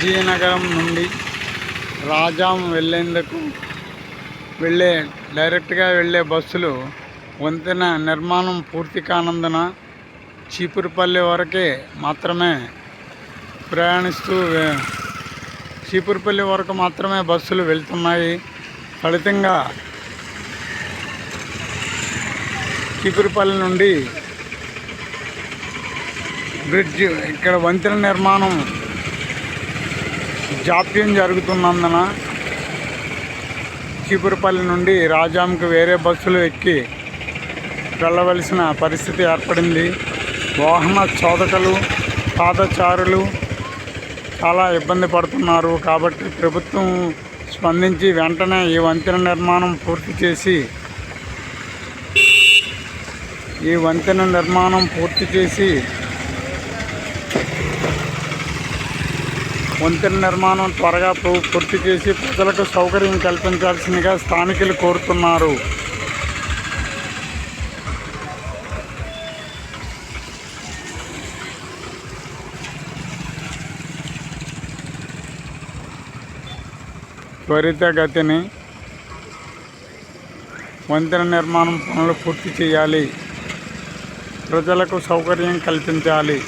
విజయనగరం నుండి రాజాం డైరెక్ట్గా వెళ్ళే బస్సులు వంతెన నిర్మాణం పూర్తి కానందున చీపురుపల్లి వరకే మాత్రమే చీపురుపల్లి వరకు మాత్రమే బస్సులు వెళ్తున్నాయి. ఫలితంగా చీపురుపల్లి నుండి బ్రిడ్జ్ ఇక్కడ వంతెన నిర్మాణం జాప్యం జరుగుతున్నందున చీపురుపల్లి నుండి రాజాంకు వేరే బస్సులు ఎక్కి వెళ్ళవలసిన పరిస్థితి ఏర్పడింది. వాహన చోదకులు పాదచారులు చాలా ఇబ్బంది పడుతున్నారు. కాబట్టి ప్రభుత్వం స్పందించి వెంటనే ఈ వంతెన నిర్మాణం పూర్తి చేసి వంతెన నిర్మాణం త్వరగా పూర్తి చేసి ప్రజలకు సౌకర్యం కల్పించాల్సిందిగా స్థానికులు కోరుతున్నారు. త్వరితగతిని వంతెన నిర్మాణం పనులు పూర్తి చేయాలి. ప్రజలకు సౌకర్యం కల్పించాలి.